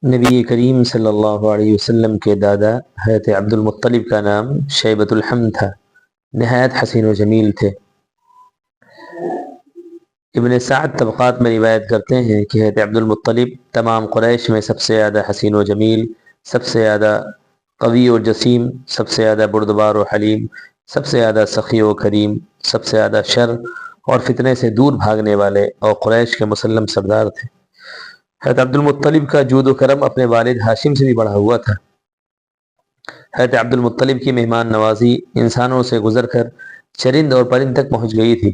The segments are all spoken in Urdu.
نبی کریم صلی اللہ علیہ وسلم کے دادا حضرت عبد المطلب کا نام شیبۃ الحم تھا۔ نہایت حسین و جمیل تھے۔ ابن سعد طبقات میں روایت کرتے ہیں کہ حضرت عبد المطلب تمام قریش میں سب سے زیادہ حسین و جمیل، سب سے زیادہ قوی و جسیم، سب سے زیادہ بردبار و حلیم، سب سے زیادہ سخی و کریم، سب سے زیادہ شر اور فتنے سے دور بھاگنے والے اور قریش کے مسلم سردار تھے۔ حضرت عبد المطلب کا جود و کرم اپنے والد ہاشم سے بھی بڑھا ہوا تھا۔ حضرت عبد المطلب کی مہمان نوازی انسانوں سے گزر کر چرند اور پرند تک پہنچ گئی تھی۔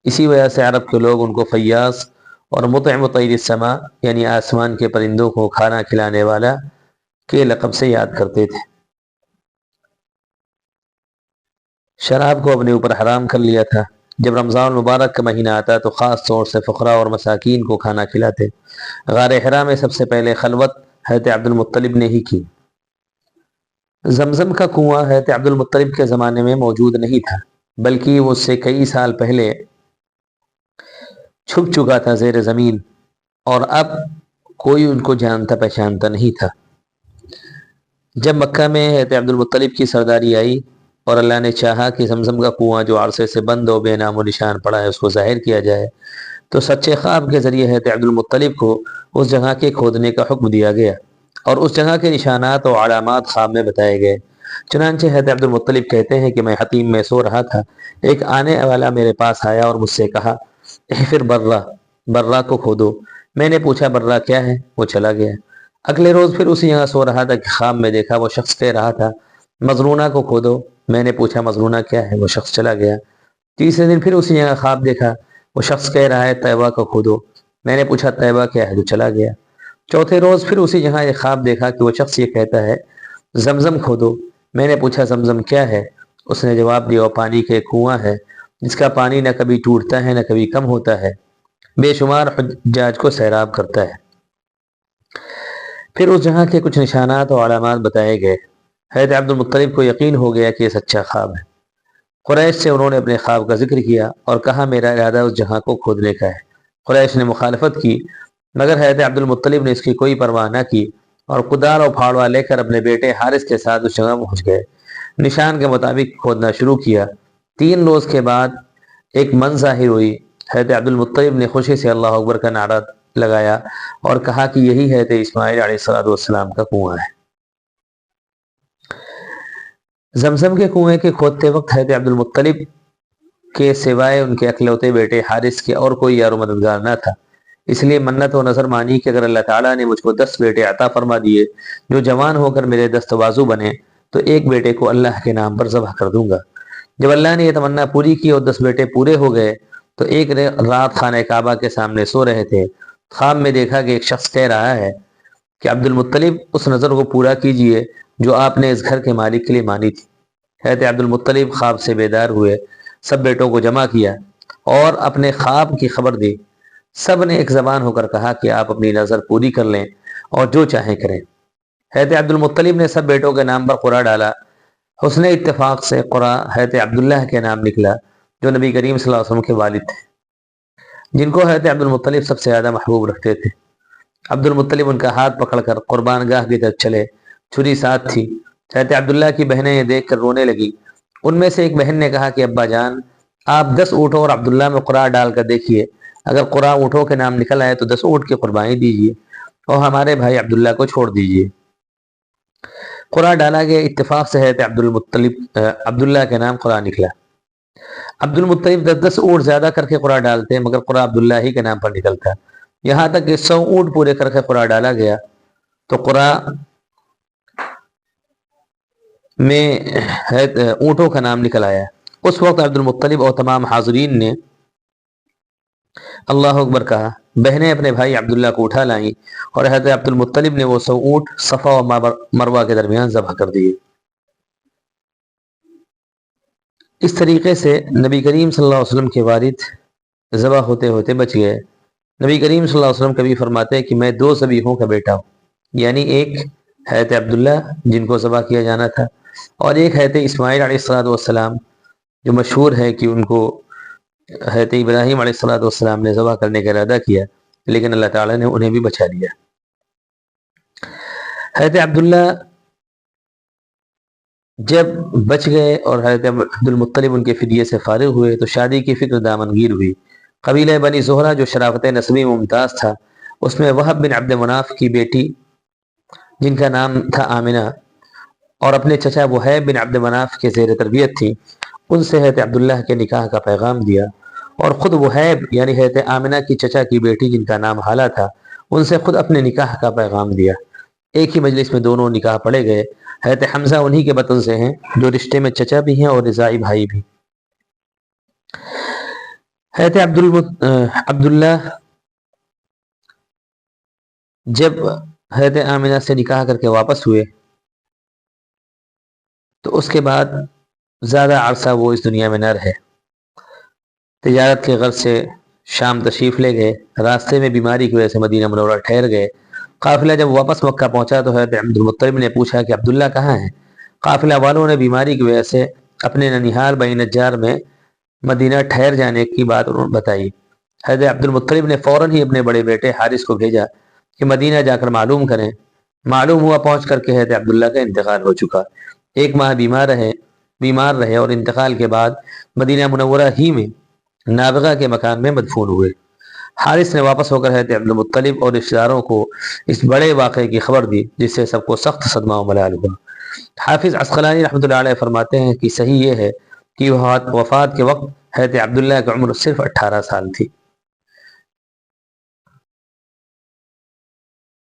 اسی وجہ سے عرب کے لوگ ان کو فیاض اور مطعم طیر السما یعنی آسمان کے پرندوں کو کھانا کھلانے والا کے لقب سے یاد کرتے تھے۔ شراب کو اپنے اوپر حرام کر لیا تھا۔ جب رمضان المبارک کا مہینہ آتا تو خاص طور سے فقراء اور مساکین کو کھانا کھلاتے۔ غار حرا میں سب سے پہلے خلوت حضرت عبد المطلب نے ہی کی۔ زمزم کا کنواں حضرت عبد المطلب کے زمانے میں موجود نہیں تھا، بلکہ وہ اس سے کئی سال پہلے چھپ چکا تھا زیر زمین، اور اب کوئی ان کو جانتا پہچانتا نہیں تھا۔ جب مکہ میں حضرت عبد المطلب کی سرداری آئی اور اللہ نے چاہا کہ زمزم کا کنواں جو عرصے سے بند و بے نام و نشان پڑا ہے اس کو ظاہر کیا جائے، تو سچے خواب کے ذریعے حضرت عبد المطلب کو اس جگہ کے کھودنے کا حکم دیا گیا اور اس جگہ کے نشانات اور علامات خواب میں بتائے گئے۔ چنانچہ حضرت عبد المطلب کہتے ہیں کہ میں حتیم میں سو رہا تھا، ایک آنے والا میرے پاس آیا اور مجھ سے کہا احفر برہ، برہ کو کھودو۔ میں نے پوچھا برہ کیا ہے؟ وہ چلا گیا۔ اگلے روز پھر اسی جگہ سو رہا تھا کہ خواب میں دیکھا وہ شخص کہہ رہا تھا مظنونہ کو کھودو۔ میں نے پوچھا مظنونہ کیا ہے؟ وہ شخص چلا گیا۔ تیسرے دن پھر اسی جگہ خواب دیکھا، وہ شخص کہہ رہا ہے طیبہ کو کھودو۔ میں نے پوچھا طیبہ کیا ہے؟ جو چلا گیا۔ چوتھے روز پھر اسی جگہ ایک خواب دیکھا کہ وہ شخص یہ کہتا ہے زمزم کھودو۔ میں نے پوچھا زمزم کیا ہے؟ اس نے جواب دیا وہ پانی کے کنواں ہے جس کا پانی نہ کبھی ٹوٹتا ہے نہ کبھی کم ہوتا ہے، بے شمار حجاج کو سیراب کرتا ہے۔ پھر اس جگہ کے کچھ نشانات اور علامات بتائے گئے۔ حضرت عبد المطلب کو یقین ہو گیا کہ یہ سچا خواب ہے۔ قریش سے انہوں نے اپنے خواب کا ذکر کیا اور کہا میرا ارادہ اس جگہ کو کھودنے کا ہے۔ قریش نے مخالفت کی، مگر حضرت عبد المطلب نے اس کی کوئی پرواہ نہ کی اور کدال اور پھاڑوا لے کر اپنے بیٹے حارث کے ساتھ اس جگہ پہنچ گئے۔ نشان کے مطابق کھودنا شروع کیا۔ 3 روز کے بعد ایک من ظاہر ہوئی۔ حضرت عبد المطلب نے خوشی سے اللہ اکبر کا نعرہ لگایا اور کہا کہ یہی حضرت اسماعیل علیہ السلام کا کنواں ہے۔ زمزم کے کنویں کے کھودتے وقت حضرت عبد المطلب کے سوائے ان کے اکلوتے بیٹے حارث کے اور کوئی یار و مددگار نہ تھا، اس لیے منت و نظر مانی کہ اگر اللہ تعالیٰ نے مجھ کو 10 بیٹے عطا فرما دیے جو جوان ہو کر میرے دست بازو بنے تو ایک بیٹے کو اللہ کے نام پر ذبح کر دوں گا۔ جب اللہ نے یہ تمنا پوری کی اور 10 بیٹے پورے ہو گئے تو ایک رات خانہ کعبہ کے سامنے سو رہے تھے، خواب میں دیکھا کہ ایک شخص کہہ رہا ہے کہ عبد المطلب اس نظر کو پورا کیجئے جو آپ نے اس گھر کے مالک کے لیے مانی تھی۔ حضرت عبد المطلب خواب سے بیدار ہوئے، سب بیٹوں کو جمع کیا اور اپنے خواب کی خبر دی۔ سب نے ایک زبان ہو کر کہا کہ آپ اپنی نظر پوری کر لیں اور جو چاہیں کریں۔ حضرت عبد المطلب نے سب بیٹوں کے نام پر قرعہ ڈالا۔ حسن اتفاق سے قرعہ حضرت عبداللہ کے نام نکلا جو نبی کریم صلی اللہ علیہ وسلم کے والد تھے، جن کو حضرت عبد المطلب سب سے زیادہ محبوب رکھتے تھے۔ عبد المطلب ان کا ہاتھ پکڑ کر قربان گاہ کی طرف چلے، چھری ساتھ تھی۔ حضرت عبداللہ کی بہنیں یہ دیکھ کر رونے لگی۔ ان میں سے ایک بہن نے کہا کہ ابا جان آپ 10 اونٹوں اور عبداللہ میں قرعہ ڈال کر دیکھیے، اگر قرعہ اونٹوں کے نام نکل آئے تو 10 اونٹ کی قربانی دیجیے اور ہمارے بھائی عبداللہ کو چھوڑ دیجیے۔ قرعہ ڈالا گیا، اتفاق سے حضرت عبداللہ کے نام قرعہ نکلا۔ عبد المطلب 10 اونٹ زیادہ کر کے قرعہ ڈالتے مگر قرعہ عبداللہ ہی کے نام پر نکلتا، یہاں تک کہ 100 اونٹ پورے کر کے قرعہ ڈالا گیا تو قرعہ میں اونٹوں کا نام نکل آیا۔ اس وقت عبد المطلب اور تمام حاضرین نے اللہ اکبر کہا، بہنیں اپنے بھائی عبداللہ کو اٹھا لائیں اور حضرت عبد المطلب نے وہ 100 اونٹ صفا و مروہ کے درمیان ذبح کر دیے۔ اس طریقے سے نبی کریم صلی اللہ علیہ وسلم کے والد ذبح ہوتے ہوتے بچ گئے۔ نبی کریم صلی اللہ علیہ وسلم کبھی فرماتے ہیں کہ میں 2 ذبیحوں کا بیٹا ہوں، یعنی ایک حضرت عبداللہ جن کو ذبح کیا جانا تھا اور ایک حضرت اسماعیل علیہ السلام جو مشہور ہے کہ ان کو حضرت ابراہیم علیہ السلام نے ذبح کرنے کا ارادہ کیا لیکن اللہ تعالیٰ نے انہیں بھی بچا لیا۔ حضرت عبداللہ جب بچ گئے اور حضرت عبد المطلب ان کے فدیے سے فارغ ہوئے تو شادی کی فکر دامنگیر ہوئی۔ قبیلہ بنی زہرہ جو شرافت نسبی ممتاز تھا، اس میں وہب بن عبد مناف کی بیٹی جن کا نام تھا آمنہ اور اپنے چچا وہیب بن عبد مناف کے زیر تربیت تھی، ان سے حضرت عبداللہ کے نکاح کا پیغام دیا، اور خود وہیب یعنی حضرت آمنہ کی چچا کی بیٹی جن کا نام حالہ تھا، ان سے خود اپنے نکاح کا پیغام دیا۔ ایک ہی مجلس میں دونوں نکاح پڑے گئے۔ حضرت حمزہ انہی کے بطن سے ہیں جو رشتے میں چچا بھی ہیں اور رضاعی بھائی بھی۔ حضرت عبداللہ جب حضرت آمنہ سے نکاح کر کے واپس ہوئے تو اس کے بعد زیادہ عرصہ وہ اس دنیا میں نہ رہے۔ تجارت کے غرض سے شام تشریف لے گئے، راستے میں بیماری کی وجہ سے مدینہ منورہ ٹھہر گئے۔ قافلہ جب واپس مکہ پہنچا تو حضرت عبد المطلب نے پوچھا کہ عبداللہ کہاں ہیں؟ قافلہ والوں نے بیماری کی وجہ سے اپنے ننیحال بنی نجار میں مدینہ ٹھہر جانے کی بات انہوں نے بتائی۔ حضرت عبد المطلب نے فوراً ہی اپنے بڑے بیٹے حارث کو بھیجا کہ مدینہ جا کر معلوم کریں۔ معلوم ہوا پہنچ کر کے حضرت عبداللہ کا انتقال ہو چکا۔ 1 ماہ بیمار رہے اور انتقال کے بعد مدینہ منورہ ہی میں نابغہ کے مکان میں مدفون ہوئے۔ حارث نے واپس ہو کر حضرت عبد المطلب اور رشتہ داروں کو اس بڑے واقعے کی خبر دی، جس سے سب کو سخت صدمہ و ملال ہوا۔ حافظ عسقلانی رحمۃ اللہ علیہ فرماتے ہیں کہ صحیح یہ ہے کہ وفات کے وقت حضرت عبداللہ کی عمر صرف 18 سال تھی۔